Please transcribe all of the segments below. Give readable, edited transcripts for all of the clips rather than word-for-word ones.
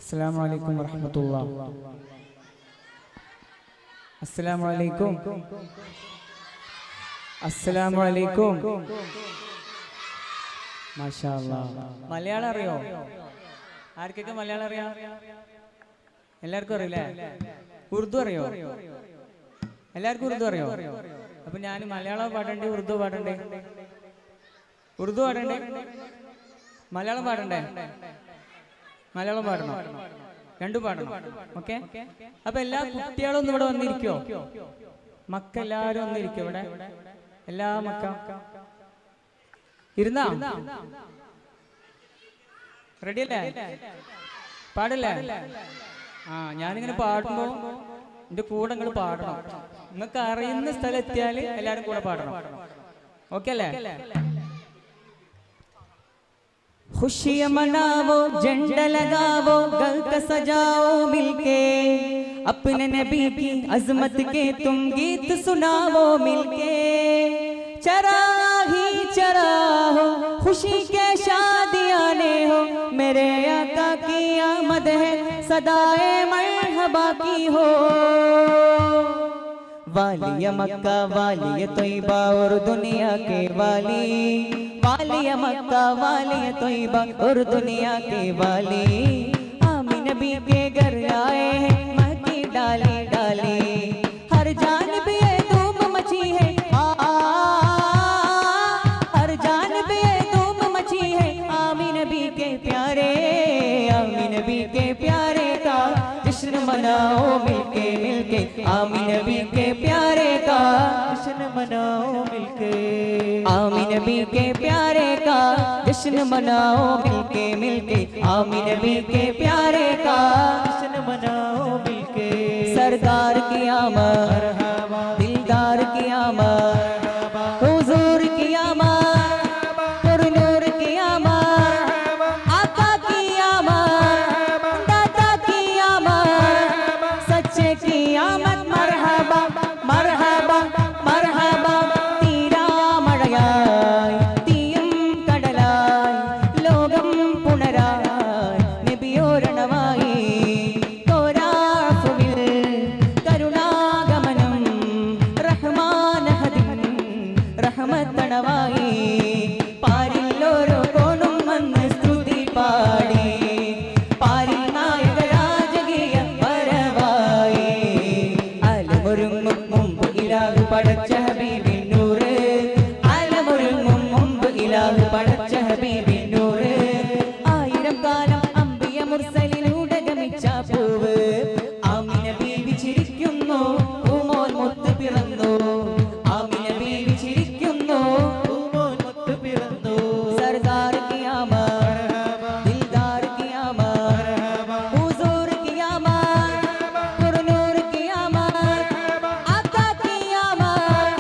अस्सलामु अलैकुम वरहमतुल्लाह। अस्सलामु अलैकुम। अस्सलामु अलैकुम। മാഷാ അല്ലാഹ്. മലയാളം അറിയോ? ആർക്കൊക്കെ മലയാളം അറിയാം? എല്ലാവർക്കും അറിയില്ലേ? ഉറുദു അറിയോ? എല്ലാവർക്കും ഉറുദു അറിയോ? അപ്പൊ ഞാൻ മലയാളം പാടണ്ടേ ഉറുദു പാടണ്ടേ? ഉറുദു പാടണ്ടേ മലയാളം പാടണ്ടേ? മലയാളം പാടണം, രണ്ടും പാടണം. ഓക്കെ. അപ്പൊ എല്ലാ കുട്ടികളും ഒന്ന് ഇവിടെ വന്നിരിക്കോ? മക്കെല്ലാരും വന്നിരിക്കോ? ഇവിടെ എല്ലാ മക്ക ഇരുന്നാ റെഡിയല്ലേ? പാടല്ലേ? ആ, ഞാനിങ്ങനെ പാടുമ്പോ എന്റെ കൂടെ നിങ്ങൾ പാടണം. നിങ്ങൾക്ക് അറിയുന്ന സ്ഥലം എത്തിയാൽ എല്ലാരും കൂടെ പാടണം. ഓക്കെ അല്ലേ? खुशियां मनाओ, झंडा लगाओ, गल का सजाओ मिलके, अपने नबी की अजमत के तुम गीत सुनाओ मिलके। चरा ही चरा हो, खुशी के शादियां ने हो, मेरे आका की आमद है, सदाए मरहबा की हो। वालिया मक्का वालिया तैयबा और दुनिया के वाली, वालिया मक्का वालिया तैयबा और दुनिया के वाली, आमीन नबी के घर आए हैं महकी डाली डाली, हर जानब ये धूम मची है, हर जानब ये धूम मची है, आमीन नबी के प्यारे, आमीन नबी के प्यारे का जश्न मनाओ मिलके मिलके, आमीन नबी के प्यारे का जश्न मनाओ मिलके, आमीन नबी के प्यारे का जश्न मनाओ मिलके मिलके, आमीन नबी के प्यारे का जश्न मनाओ मिलके। सरदार की आमद, दिलदार की आमद, हुजूर की आमद, पुरनूर की आमद, आका की आमद, दादा की आमद, सच्चे की आमद। मरहबा मरहबा मरहबा, തീരാ മഴയായി തീയും കടലായി ലോകം പുണരായി നബിയോരണമായി തോരാഫുവിൽ കരുണാഗമനം റഹ്മാനഹദിൻ റഹ്മത്തണവായി പാരിൽ ഓരോ കോണും വന്ന് സ്തുതി പാടി പാരിൽ നായക രാജകീയ വരവായി അലമൊരുങ്ങും മുമ്പ് ഇലാഹ് പടച്ച ഹബീബിൻ നൂറ്, അലമൊരുങ്ങും മുമ്പ് ഇലാഹ് പടച്ച ഹബീബിൻ നൂറ്, ആയിരം കാലം അംബിയ മുർസലിലൂടെ ഗമിച്ച പൂവ്, ആമിന ബീവി ചിരിക്കുന്നു പൂമോൻ മുത്ത് പിറന്നു, ആമിന ബീവി ചിരിക്കുന്നു പൂമോൻ മുത്ത് പിറന്നു। സർദാർ की आमद, दिलदार की आमद, हुजूर की आमद, पुरनूर की आमद, आका की आमद,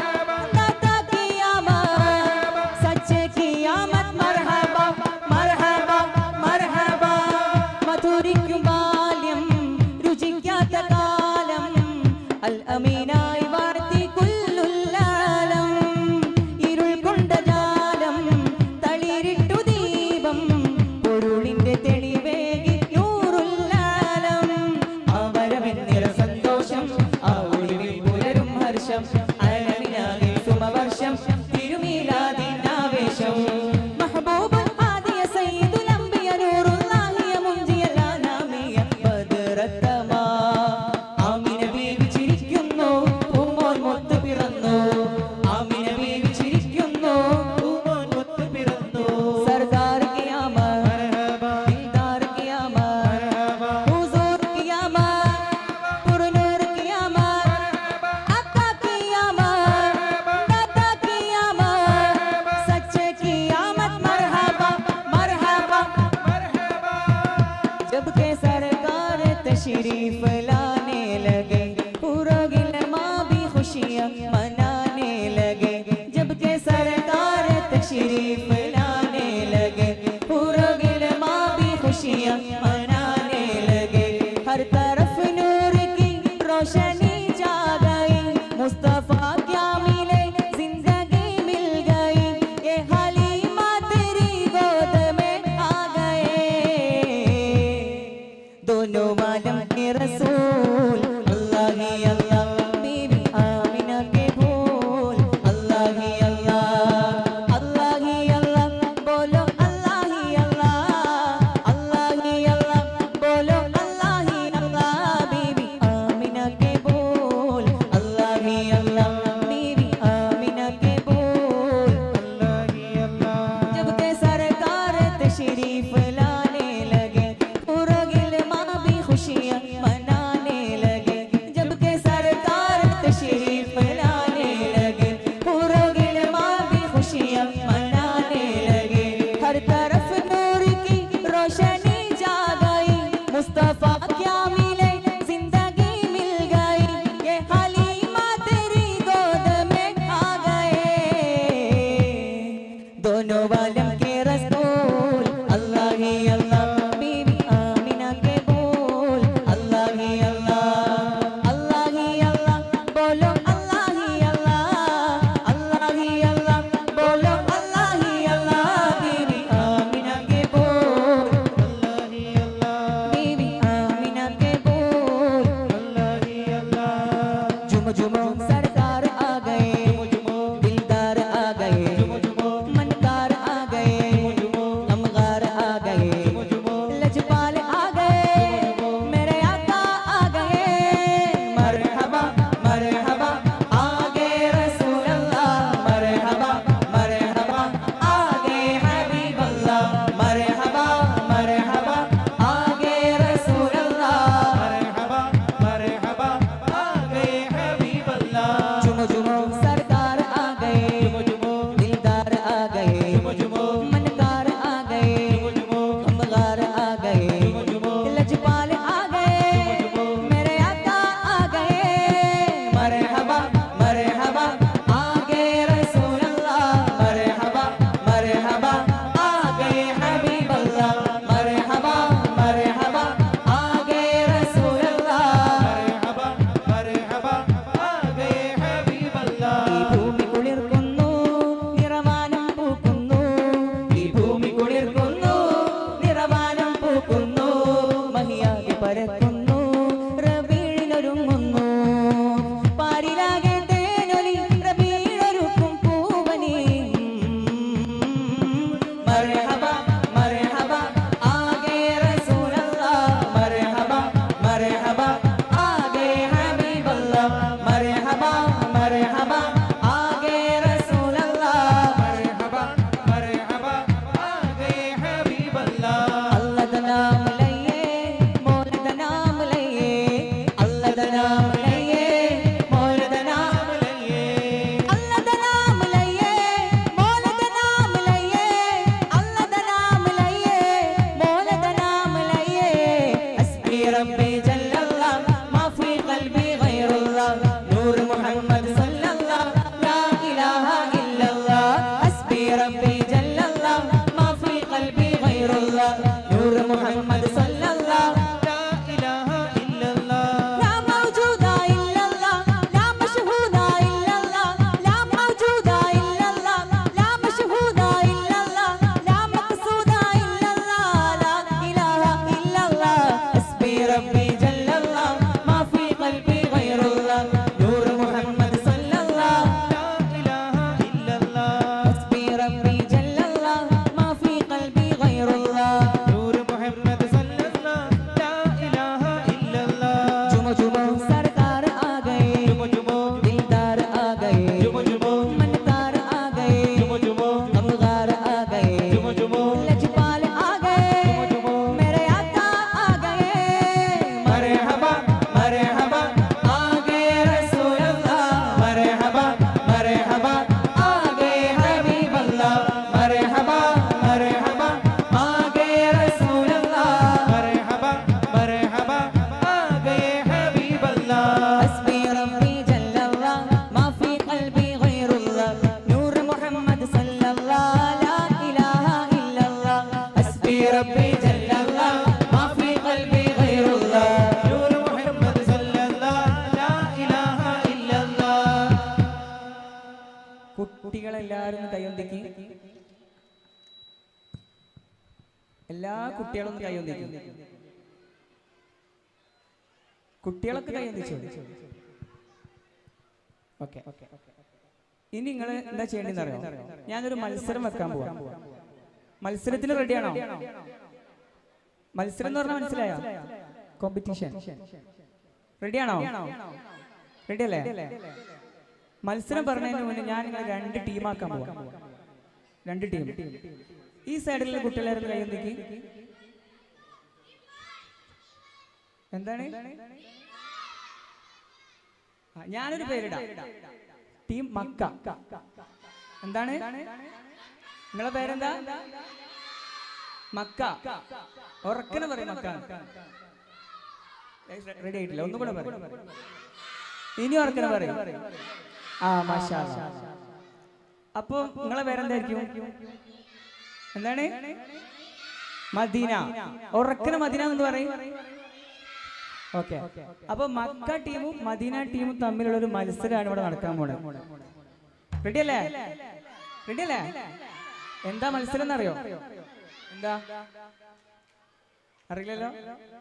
दादा की आमद, सच्चे की आमद। मरहबा मरहबा मरहबा, മധുരിക്കും ബാല്യം രുചിക്കാത്ത കാലം, അൽ അമീനായി വാഴ്ത്തി കുല്ലുല്ലാലം, ഇരുൾ കൊണ്ട ജാലം തളിരിട്ടു ദീപം, പൊരുളിന്റെ തെളിവേകി നൂറുല്ലാലം, ആ വരവെന്നിറ സന്തോഷം, ആ ഒളിവിൽ പുലരും ഹർഷം, അലമിനാകെ സുമവർഷം തിരുമീലാദിനാവേശം, മഹബൂബ് ഹാദിയ സയ്യിദുൽ അംബിയ നൂറുല്ലാഹിയ മുൻജിയ ലാനാമിയ ബദറത്തമാ, ആമിന ബീവി ചിരിക്കുന്നു പൂമോൻ മുത്ത് പിറന്നു, ആമിന ബീവി ചിരിക്കുന്നു പൂമോൻ മുത്ത് പിറന്നു। സർദാർ की आमद, दिलदार की आमद, हुजूर की आमद, पुरनूर की आमद, आका की आमद, दादा की आमद, सच्चे की आमद। मरहबा मरहबा मरहबा, जब के सरकार तशरीफ लाने लगे, पूरा गिलमा भी खुशियां मनाने लगे, जब के सरकार तशरीफ लाने लगे, पूरा गिलमा भी खुशियां मनाने लगे, हर तरफ नूर की रोशनी जा गई, मुस्तफा क्या मिले जिंदगी मिल गई, ये हलीमा तेरी गोद में आ गए, दो दोनों आलम के रसूल अल्लाह ही अल्लाह बीबी आमिना के फूल अल्लाह ही अल्लाह बोलो अल्लाह ही अल्लाह बोलो अल्लाह ही अल्लाह बीबी आमिना के फूल अल्लाह ही अल्लाह बीबी आमिना के फूल अल्लाह ही अल्लाह जब के सरकार तशरीफ लाने लगे पूरा गिलमा भी खुशियां मनाने लगे जब के सरकार तशरीफ लाने लगे पूरा गिलमा भी खुशियां मनाने लगे हर तरफ नूर की रोशनी जा गई मुस्तफा क्या मिले जिंदगी मिल गई ये हलीमा तेरी गोद में आ गए दोनों आलम के रसूल अल्लाह ही अल्लाह बीबी आमिना के बोल अल्लाह ही अल्लाह बोलो अल्लाह ही अल्लाह बोलो अल्लाह ही अल्लाह बीबी आमिना के बोल अल्लाह ही अल्लाह बीबी आमिना के बोल अल्लाह ही अल्लाह झुम झुमो सरकार आ गए दिलदार आ गए मनकार आ गए अमगार आ गए लजपाल आ गए मेरे आका आ गए मरहबा मरहबा आ गए रसूल अल्लाह मरहबा मरहबा आ गए हबीब अल्लाह मरहबा मरहबा आ गए रसूल अल्लाह मरहबा मरहबा आ गए हबीब अल्लाह झुमो झुमो सरकार आ गए दिलदार आ गए मनकार आ गए अमगार आ गए लजपाल आ गए मेरे आका आ गए मरहबा मरहबा आ गए रसूल अल्लाह मरहबा मरहबा आ गए हबीब अल्लाह मरहबा मरहबा आ गए रसूल अल्लाह मरहबा मरहबा आ गए हबीब अल्लाह ഈ ഭൂമി കുളിർക്കുന്നു നിറവാനം പൂക്കുന്നു ഈ ഭൂമി കുളിർക്കുന്നു നിറവാനം പൂക്കുന്നു മഹിയാകെ പരക്കുന്നു റബീഴിനൊരുങ്ങുന്നു പാരിലാകെ തേനൊലി റബീഴൊരുക്കും പൂവനി മർഹബാ മർഹബാ ആ ഗए റസൂൽ അല്ലാഹ് മർഹബാ മർഹബാ ആ ഗए ഹബീബ് അല്ലാഹ് മർഹബാ മർഹബാ ആ ഗए റസൂൽ അല്ലാഹ് മർഹബാ മർഹബാ ആ ഗए ഹബീബ് അല്ലാഹ് अल्लाह दा नाम लइए मौला दा नाम लइए अल्लाह दा नाम लइए मौला दा नाम लइए अल्लाह दा नाम लइए मौला दा नाम लइए अल्लाह दा नाम लइए मौला दा नाम लइए हस्बी रब्बी जल्लल्लाह मा फी क़ल्बी गैरुल्लाह नूर मुहम्मद सल्लल्लाह ला इलाहा इल्लल्लाह हस्बी रब्बी जल्लल्लाह मा फी क़ल्बी गैरुल्लाह नूर मुहम्मद सल्लल्लाह ला इलाहा इल्लल्लाह ला मौजूदा इल्लल्लाह ला मशहूदा इल्लल्लाह ला मौजूदा इल्लल्लाह ला मशहूदा इल्लल्लाह ला मक़सूदा इल्लल्लाह ला इलाहा इल्लल्लाह हस्बी रब्बी जल्लल्लाह मा फी क़ल्बी गैरुल्लाह नूर मुहम्मद सल्लल्लाह ला इलाहा इल्लल्लाह हस्बी रब्बी जल्लल्लाह मा फी क़ल्बी गैरुल्लाह नूर मुहम्मद सल्लल्लाह ला इलाहा इल्लल्लाह झुमो झुमो सरकार आ गए दिलदार आ गए मनकार आ गए अमगार आ गए लजपाल आ गए मेरे आका आ गए मरहबा मरहबा आ गए रसूल अल्लाह मरहबा मरहबा आ गए हबीब अल्लाह मरहबा मरहबा आ गए रसूल अल्लाह मरहबा मरहबा आ गए हबीब अल्लाह हस्बी रब्बी जल्लल्लाह मा फी क़ल्बी गैरुल्लाह नूर मुहम्मद सल्लल्लाह ला इलाहा इल्लल्लाह हस्बी रब्बी जल्लल्लाह मा फी क़ल्बी गैरुल्लाह नूर मुहम्मद सल्लल्लाह ला इलाहा इल्लल्लाह കുട്ടികളെല്ലാവരും കൈയൊന്നിക്ക് എല്ലാ കുട്ടികളും കൈയൊന്നിക്കും കുട്ടികളൊക്കെ കൈ ഒന്നിച്ചു. ഓക്കെ, ഇനി നിങ്ങൾ എന്താ ചെയ്യേണ്ടതെന്ന് അറിയോ? ഞാനൊരു മത്സരം വെക്കാൻ പോവാം. മത്സരത്തിന് റെഡിയാണോ? മത്സരം എന്ന് പറഞ്ഞാൽ മനസ്സിലായോ? കോമ്പറ്റീഷൻ. റെഡിയാണോ? റെഡി അല്ലേ? മത്സരം പറഞ്ഞതിന് മുന്നേ ഞാൻ നിങ്ങൾ 2 ടീമാക്കാൻ പോവാം. 2 ടീം. ഈ സൈഡിലുള്ള കുട്ടികളായിരുന്നു കൈ ഒന്നിക്ക്. എന്താണ്? ഞാനൊരു പേരിടാം. Team Mecca. എന്താണ് നിങ്ങളെ പേരെന്താ? മക്ക. ഉറക്കനെ പറയും മക്ക. റെഡി ആയിട്ടില്ല, ഒന്നും കൂടെ പറയും. ഇനി ഉറക്കനെ പറയും. മാഷാ അല്ലാഹ്. അപ്പൊ നിങ്ങളെ പേരെന്തായിരിക്കും? എന്താണ്? മദീന. ഉറക്കനെ മദീന എന്ന് പറയും. ഓക്കെ. അപ്പൊ മക്ക ടീമും മദീന ടീമും തമ്മിലുള്ള ഒരു മത്സരമാണ് ഇവിടെ നടക്കാൻ പോണത്. റെഡി അല്ലേ? റെഡി അല്ലേ? എന്താ മത്സരം എന്നറിയോ? എന്താ അറിയില്ലല്ലോ?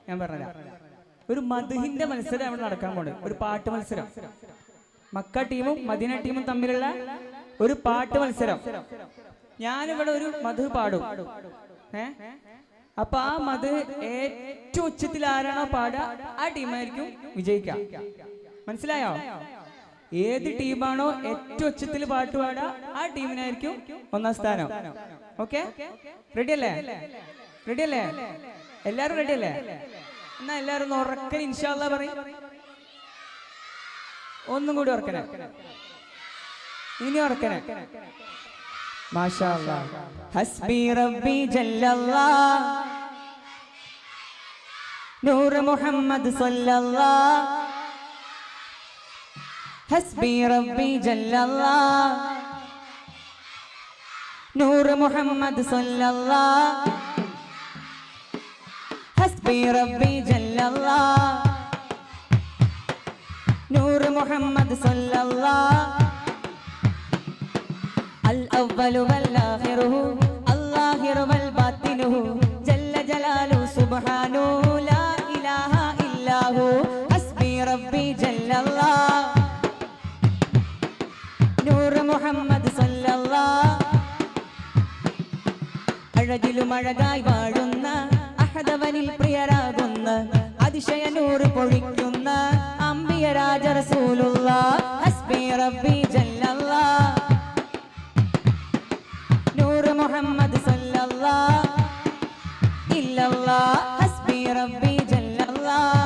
ഞാൻ പറഞ്ഞുതരാം. ഒരു മദ്ഹിന്റെ മത്സരം അവിടെ നടക്കാൻ പോണത്. ഒരു പാട്ട് മത്സരം. മക്ക ടീമും മദീന ടീമും തമ്മിലുള്ള ഒരു പാട്ട് മത്സരം. ഞാനിവിടെ ഒരു മദ്ഹ് പാടും. അപ്പൊ ആ മത് ഏറ്റവും ഉച്ചത്തിൽ ആരാണോ പാടുക ആ ടീമായിരിക്കും വിജയിക്കാം. മനസ്സിലായോ? ഏത് ടീമാണോ ഏറ്റവും ഉച്ചത്തിൽ പാട്ട് പാടുക ആ ടീമിനായിരിക്കും 1ാം സ്ഥാനം. ഓക്കെ, റെഡി അല്ലേ? റെഡി അല്ലേ? എല്ലാരും റെഡി അല്ലേ? എന്നാ എല്ലാരും ഉറക്കൻ ഇൻഷാ അല്ലാഹ് പറയും. ഒന്നും കൂടി ഉറക്കനെ. ഇനി ഉറക്കനെ. മാഷാ അല്ലാഹ്. ഹസ്ബി റബ്ബി ജല്ലല്ലാഹ് നൂർ മുഹമ്മദ് സല്ലല്ലാഹ്. ഹസ്ബി റബ്ബി ജല്ലല്ലാഹ് നൂർ മുഹമ്മദ് സല്ലല്ലാഹ്. ഹസ്ബി റബ്ബി ജല്ലല്ലാഹ് നൂർ മുഹമ്മദ് സല്ലല്ലാഹ്. الأول والآخر الظاهر والباطن جل جلاله سبحانه لا إله إلا هو. حسبي ربي جل الله نور محمد صلى الله. അഴകിലും അഴകായി വാഴുന്ന അഹദവനിൽ പ്രിയരാകുന്ന അതിശയ നൂറ് പൊഴിക്കുന്ന അംബിയ രാജ റസൂലുള്ളാഹ്. ഹസ്ബി റബ്ബി ജല്ലല്ലാഹ് മുഹമ്മദ് സല്ലല്ലാഹ് ഇല്ലല്ലാഹ്. ഹസ്ബി റബ്ബി ജല്ലല്ലാഹ്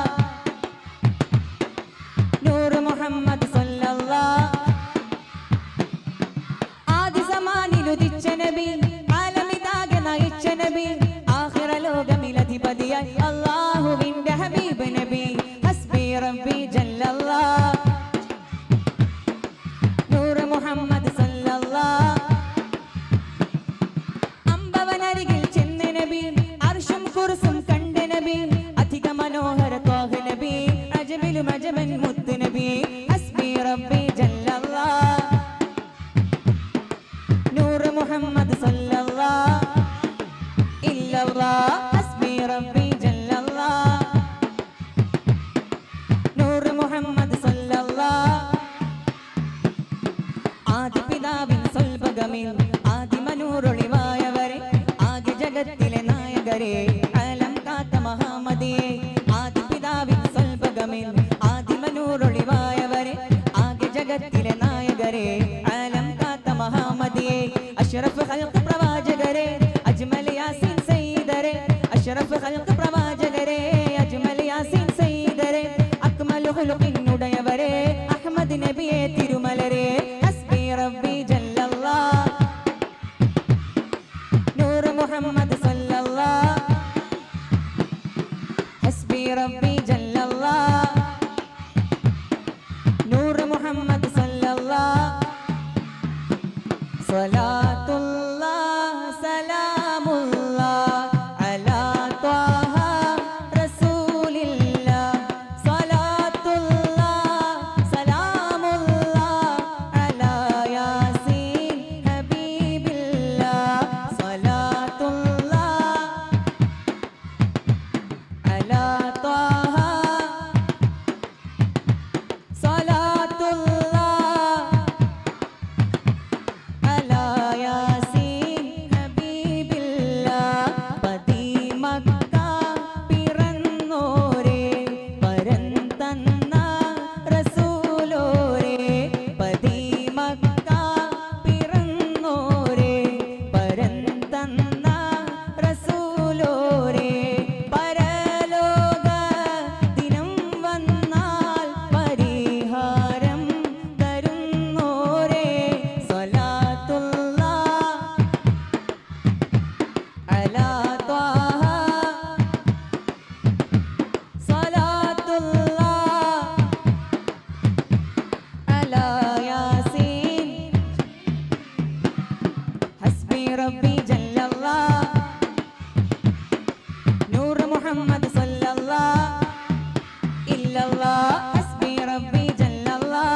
നൂർ മുഹമ്മദ് സല്ലല്ലാഹ്. ആദി സമാനിലുദിച്ച നബി ആലമിതാകെ നയിച്ച നബി ആഖിറ ലോകമിലധിപതിയായി അല്ലാഹുവിന്റെ ഹബീബ് നബി. ഹസ്ബി റബ്ബി ജല്ലല്ലാഹ് നൂർ മുഹമ്മദ് സല്ലല്ലാഹ്. അർശും കുർസും കണ്ട നബി അധിക മനോഹര ത്വാഹ നബി അജമിലും അജമൻ മുത്ത് നബി. ഹസ്ബി റബ്ബി ജല്ലല്ലാഹ് നൂർ മുഹമ്മദ് സല്ലല്ലാഹ് ഇല്ലല്ലാഹ്. ഹസ്ബി റബ്ബി ജല്ലല്ലാഹ് നൂർ മുഹമ്മദ് സല്ലല്ലാഹ്. ആദി പിതാവിൻ സ്വൽപഗമിൽ ആദിമനൂറൊളിവായവരെ ആകെ ജഗത്തിലെ നായകരെ ആലം കാത്ത മഹാമദിയെ. ആദി പിതാവിൻ സ്വൽപഗമിൽ ആദിമനൂറൊളിവായവരെ ആകെ ജഗത്തിലെ നായകരെ ആലം കാത്ത മഹാമദിയെ. അഷ്റഫ് ഖൽഖ് പ്രവാചകരെ അജ്മൽ യാസീൻ സയ്യിദരെ. അഷ്റഫ് ഖൽഖ് പ്രവാചകരെ അജ്മൽ യാസീൻ സയ്യിദരെ. അക്മൽ ഖുലുഖിനുടയവരെ അഹ്മദ് നബിയെ തിരുമലരെ. ഹസ്ബി റബ്ബി ജല്ലല്ലാഹ് നൂർ മുഹമ്മദ് സല്ലല്ലാഹ്. ഹസ്ബി റബ്ബി ജല്ലല്ലാഹ് നൂർ മുഹമ്മദ് സല്ലല്ലാഹ്. സ്വലാത്തുല്ലാഹ് സലാമുല്ലാഹ് അലാ ത്വാഹ റസൂലില്ലാഹ്. സ്വലാത്തുല്ലാഹ് സലാമുല്ലാഹ് അലാ യാസീൻ ഹബീബില്ലാഹ്. സ്വലാത്തുല്ലാഹ് അലാ ത്വാഹ इल्लल्लाह हस्बी रब्बी जल्लल्लाह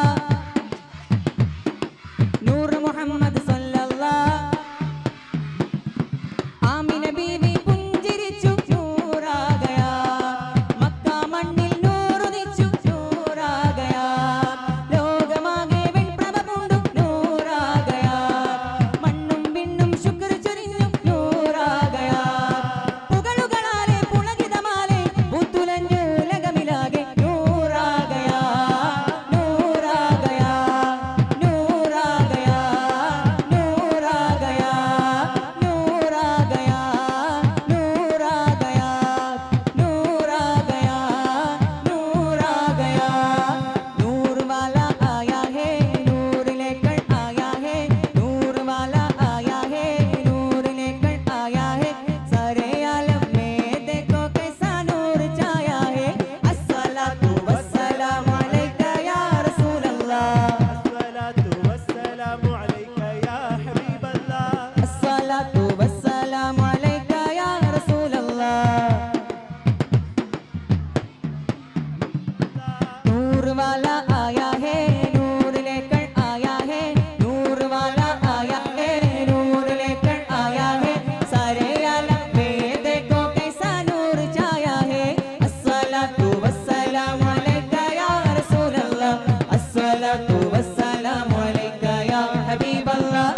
नूर मुहम्मद सल्लल्लाह आमिन बीवी पुंजिरिച്ചു नूरा गया मक्का मണ്ണിൽ നൂറുദിച്ചു नूरा गया ലോകമാകെ വെൺപ്രഭ പൂണ്ടു नूरा गया മണ്ണും വിണ്ണും ശുക്ർ ചൊരിഞ്ഞു नूरा गया പുകളുകളാലെ പുളകിതമാലെ പൂത്തുലഞ്ഞു ഉലകമിലാകെ नूरा गया नूरा गया नूरा गया नूरा गया नूरा गया नूरा गया नूरा गया नूरा गया नूर वाला आया है नूर लेकर आया है नूर वाला आया है नूर लेकर आया है सारे आलम में देखो कैसा नूर छाया है अस्सलातु वस्सलामु अलैका या रसूल अल्लाह अस्सलातु वस्सलामु अलैका या हबीब अल्लाह अस्सलातु वस्सलामु अलैका या रसूल अल्लाह नूर वाला आया है नूर लेकर आया है नूर वाला आया है नूर लेकर आया है सारे आलम में देखो कैसा नूर छाया है अस्सलातु वस्सलामु अलैका या रसूल अल्लाह अस्सलातु वस्सलामु अलैका या हबीब अल्लाह